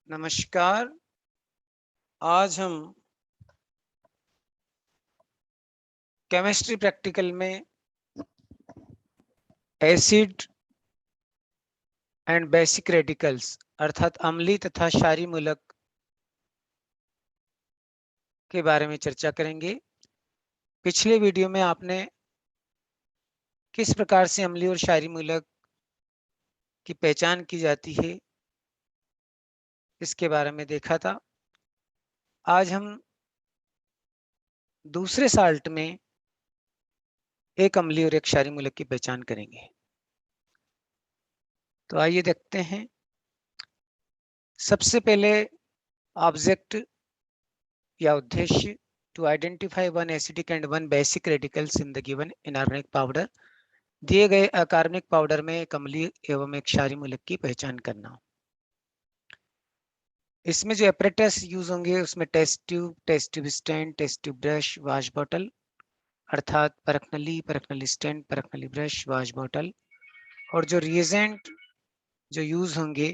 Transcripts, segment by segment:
नमस्कार। आज हम केमिस्ट्री प्रैक्टिकल में एसिड एंड बेसिक रेडिकल्स अर्थात अम्लीय तथा क्षारीय मूलक के बारे में चर्चा करेंगे। पिछले वीडियो में आपने किस प्रकार से अम्लीय और क्षारीय मूलक की पहचान की जाती है इसके बारे में देखा था। आज हम दूसरे साल्ट में एक अम्लीय और एक क्षारीय मूलक की पहचान करेंगे। तो आइए देखते हैं। सबसे पहले ऑब्जेक्ट या उद्देश्य to identify one acidic and one basic radicals in the given inorganic powder. दिए गए अकार्बनिक पाउडर में एक अम्लीय एवं एक क्षारीय मूलक की पहचान करना। इसमें जो एपरेटस यूज होंगे उसमें test tube stand, test tube brush, wash bottle अर्थात परखनली स्टैंड, परखनली ब्रश, वाश बॉटल। और जो रिएजेंट जो यूज होंगे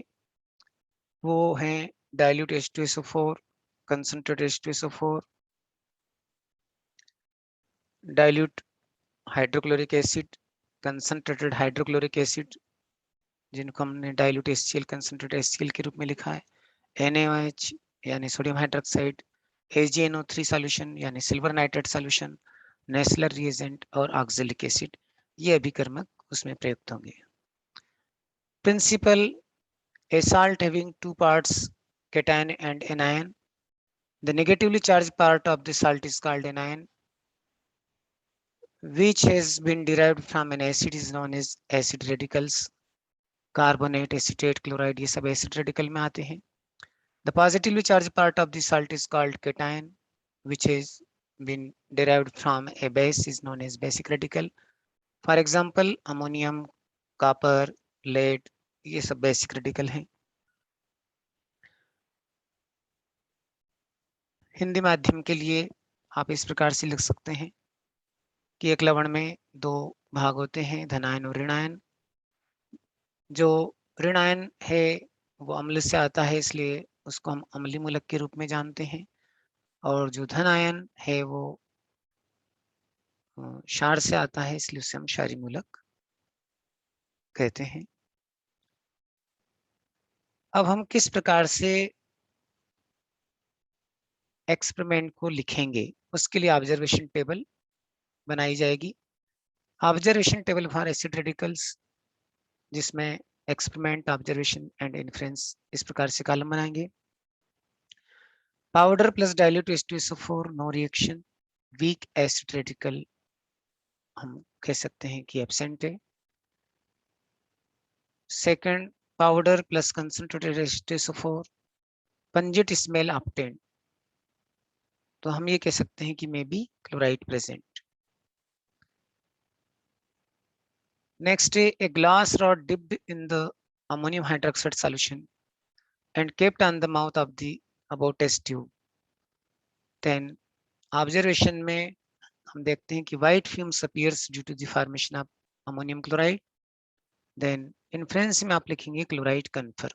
वो हैं dilute H2SO4, concentrate H2SO4, dilute hydrochloric acid, concentrated hydrochloric acid जिनको हमने डाइल्यूट HCl, कंसंट्रेटेड HCl के रूप में लिखा है, NaOH यानी सोडियम हाइड्रोक्साइड, AgNO3 सॉल्यूशन यानी silver nitrate solution, Nessler reagent और ऑक्सैलिक एसिड, ये अभिकर्मक उसमें प्रयुक्त होंगे। Principle: a salt having two parts, cation and anion. The negatively charged part of the salt is called anion, which has been derived from an acid is known as acid radicals. Carbonate, acetate, chloride ये सब acid radical में आते हैं। The positively charged part of the salt is called cation, which has been derived from a base is known as basic radical. For example, ammonium, copper, lead ये सब basic radical हैं। हिंदी माध्यम के लिए आप इस प्रकार से लिख सकते हैं कि एक लवण में दो भाग होते हैं, धनायन और ऋणायन। जो ऋणायन है वो अम्ल से आता है, इसलिए उसको हम अम्लीय मूलक के रूप में जानते हैं। और जो धन आयन है वो क्षार से आता है, इसलिए उसे हम क्षारीय मूलक कहते हैं। अब हम किस प्रकार से एक्सपेरिमेंट को लिखेंगे, उसके लिए ऑब्जर्वेशन टेबल बनाई जाएगी। Observation table for acid radicals, जिसमें एक्सपेरिमेंट, ऑब्जर्वेशन एंड इन्फ्रेंस इस प्रकार से कॉलम बनाएंगे। Powder plus dilute H2SO4 no reaction, weak acid radical हम कह सकते हैं कि एब्सेंट है। Second, powder plus concentrated H2SO4 pungent smell obtain, तो हम ये कह सकते हैं कि may be chloride present. Next है a glass rod dipped in the ammonium hydroxide solution and kept on the mouth of the about test tube. Then observation में हम देखते हैं कि white fumes appears due to the formation of ammonium chloride. Then inference में आप लिखेंगे chloride confirm.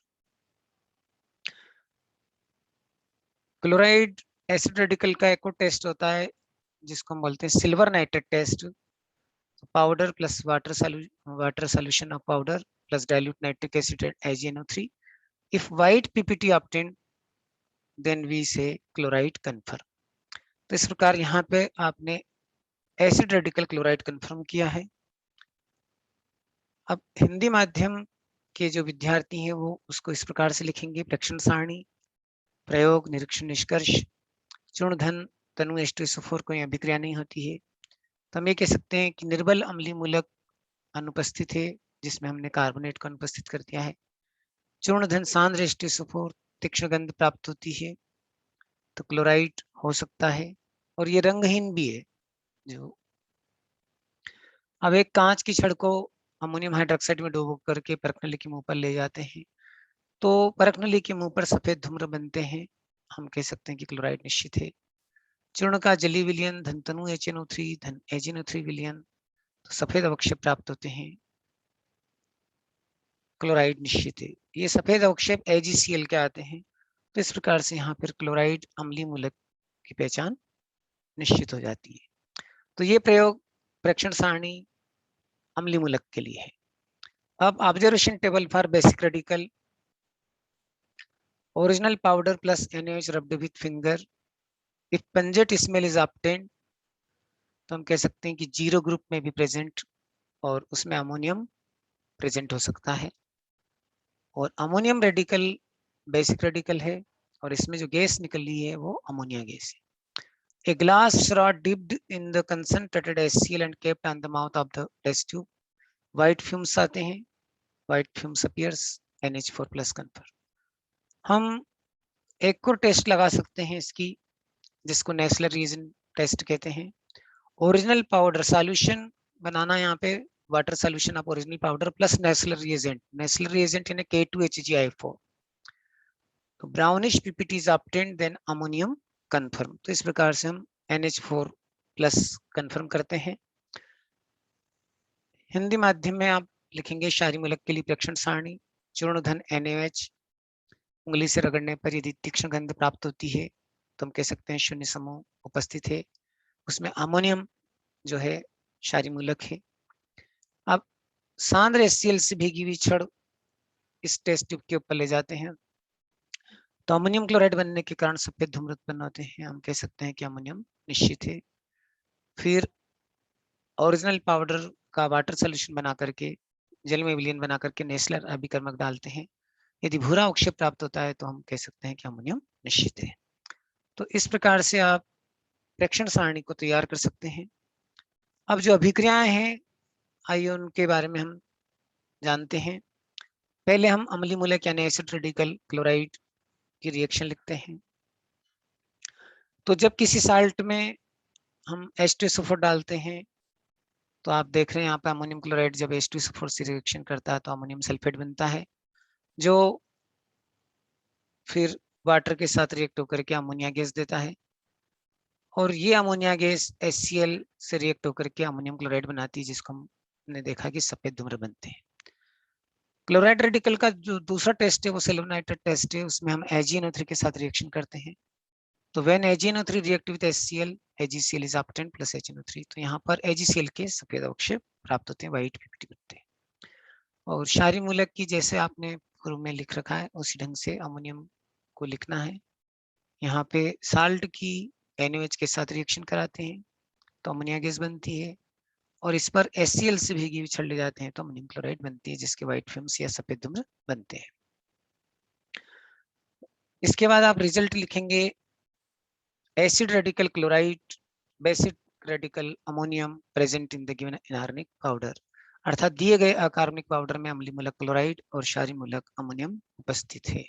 Chloride acid radical का एक और टेस्ट होता है जिसको हम बोलते हैं silver nitrate test. Powder plus water solution of powder plus dilute nitric acid and AgNO3. If white PPT obtained, then we say chloride confer. तो इस प्रकार यहाँ पे आपने एसिड रेडिकल क्लोराइड कंफर्म किया है। अब हिंदी माध्यम के जो विद्यार्थी हैं वो उसको इस प्रकार से लिखेंगे: प्रक्षण सारणी, प्रयोग, निरीक्षण, निष्कर्ष। चूर्ण धन तनु H2SO4 कोई अभिक्रिया नहीं होती है, तो हम ये कह सकते हैं कि निर्बल अम्लीय मूलक अनुपस्थित है, जिसमें हमने कार्बोनेट को अनुपस्थित कर दिया है। चूर्ण धन सांद्र H2SO4 तीक्ष्ण गंध प्राप्त होती है, तो क्लोराइड हो सकता है, और ये रंगहीन भी है। जो अब एक कांच की छड़ को अमोनियम हाइड्रोक्साइड में डुबो करके परखनली के मुंह पर ले जाते हैं, तो परखनली के मुंह पर सफेद धूम्र बनते हैं, हम कह सकते हैं कि क्लोराइड निश्चित है। चूर्ण का जलीय विलयन धन तनु HNO3 धन AgNO3 विलयन, तो सफेद अवक्षेप प्राप्त होते हैं, क्लोराइड निश्चित है। ये सफेद अवक्षेप AgCl के आते हैं, तो इस प्रकार से यहाँ पर क्लोराइड अम्लीय मूलक की पहचान निश्चित हो जाती है। तो ये प्रयोग प्रेक्षण सारणी अम्लीय मूलक के लिए है। अब observation table for basic radical, original powder plus NaOH rubbed with finger, if pungent smell is obtained, तो हम कह सकते हैं कि जीरो ग्रुप में भी प्रेजेंट और उसमें अमोनियम प्रेजेंट हो सकता है। और अमोनियम रेडिकल बेसिक रेडिकल है और इसमें जो गैस निकल रही है वो अमोनिया गैस है। A glass straw dipped in the concentrated HCl and kept on the mouth of the test tube, white fumes आते हैं, white fumes appears, NH4 plus confirm। हम एक और टेस्ट लगा सकते हैं इसकी, जिसको नेस्लर रीजन टेस्ट कहते हैं। ओरिजिनल पाउडर सॉल्यूशन बनाना, यहाँ पे water solution of original powder plus Nessler reagent यानी K2HgI4, तो brownish PPT is obtained then ammonium confirm. तो इस प्रकार से हम NH4 प्लस कन्फर्म करते हैं। हिंदी माध्यम में आप लिखेंगे क्षारीय मूलक के लिए प्रेक्षण सारणी, चूर्ण धन NaOH, उंगली से रगड़ने पर यदि तीक्ष्ण गंध प्राप्त होती है तो हम कह सकते हैं शून्य समूह उपस्थित है, उसमें अमोनियम जो है क्षारीय मूलक है। अब सांद्र HCl से भीगी हुई छड़ इस टेस्ट ट्यूब के ऊपर ले जाते हैं तो अमोनियम क्लोराइड बनने के कारण सफेद धूम्र उत्पन्न होते हैं, हम कह सकते हैं कि अमोनियम निश्चित है। फिर ओरिजिनल पाउडर का वाटर सोल्यूशन बना करके, जल में विलीन बना करके नेस्लर अभिकर्मक डालते हैं, यदि भूरा अवक्षेप प्राप्त होता है तो हम कह सकते हैं कि अमोनियम निश्चित है। तो इस प्रकार से आप प्रेक्षण सारणी को तैयार कर सकते हैं। अब जो अभिक्रियाएं हैं आइए उनके बारे में हम जानते हैं। पहले हम अम्लीय मूलक यानी एसिड रेडिकल क्लोराइड की रिएक्शन लिखते हैं। तो जब किसी साल्ट में हम H2SO4 डालते हैं तो आप देख रहे हैं यहाँ पे अमोनियम क्लोराइड जब H2SO4 से रिएक्शन करता है तो अमोनियम सल्फेट बनता है, जो फिर वाटर के साथ रिएक्ट होकर के अमोनिया गैस देता है और ये अमोनिया गैस HCl से रिएक्ट होकर के अमोनियम क्लोराइड बनाती है, जिसको हमने देखा कि सफेद धूम्र बनते हैं। क्लोराइड रेडिकल का जो दूसरा टेस्ट है वो सिल्वर नाइट्रेट टेस्ट है, उसमें हम AgNO3 के साथ रिएक्शन करते हैं। तो when AgNO3 react with HCl, AgCl is obtained plus HNO3, तो यहाँ पर AgCl के सफेद अवक्षेप प्राप्त होते हैं, व्हाइट पीपीटी बनते हैं। और क्षारीय मूलक की जैसे आपने पूर्व में लिख रखा है उसी ढंग से अमोनियम को लिखना है। यहाँ पे साल्ट की NaOH के साथ रिएक्शन कराते हैं तो अमोनिया गैस बनती है और इस पर HCl से भीगी हुई छड़ ले जाते हैं तो अमोनियम क्लोराइड बनती है, जिसके व्हाइट फिल्म्स या सफेद धूम्र बनते हैं। इसके बाद आप रिजल्ट लिखेंगे acid radical chloride, basic radical ammonium present in the given inorganic powder, अर्थात दिए गए अकार्बनिक पाउडर में अम्लीय मूलक क्लोराइड और क्षारीय मूलक अमोनियम उपस्थित है।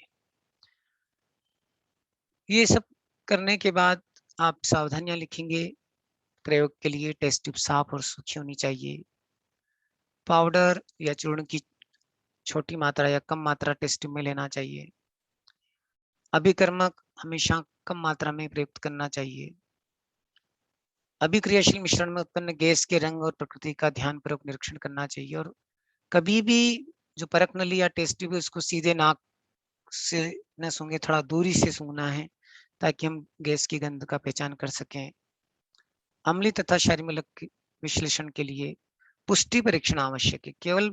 ये सब करने के बाद आप सावधानियां लिखेंगे। प्रयोग के लिए टेस्ट ट्यूब साफ और सूखी होनी चाहिए। पाउडर या चूर्ण की छोटी मात्रा या कम मात्रा टेस्ट ट्यूब में लेना चाहिए। अभिकर्मक हमेशा कम मात्रा में प्रयुक्त करना चाहिए। अभिक्रियाशील मिश्रण में उत्पन्न गैस के रंग और प्रकृति का ध्यानपूर्वक निरीक्षण करना चाहिए और कभी भी जो परख नली या टेस्ट ट्यूब है उसको सीधे नाक से न सूंघे, थोड़ा दूरी से सूंघना है ताकि हम गैस की गंध का पहचान कर सकें। अम्लीय तथा क्षारीय मूलक विश्लेषण के लिए पुष्टि परीक्षण आवश्यक है। केवल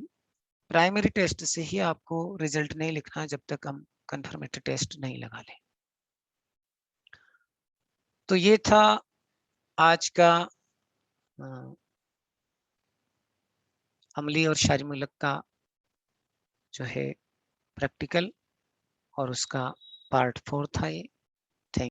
प्राइमरी टेस्ट से ही आपको रिजल्ट नहीं लिखना जब तक हम कंफर्मेटरी टेस्ट नहीं लगा लें। तो ये था आज का अम्लीय और क्षारीय मूलक का जो है प्रैक्टिकल और उसका पार्ट 4 था ये।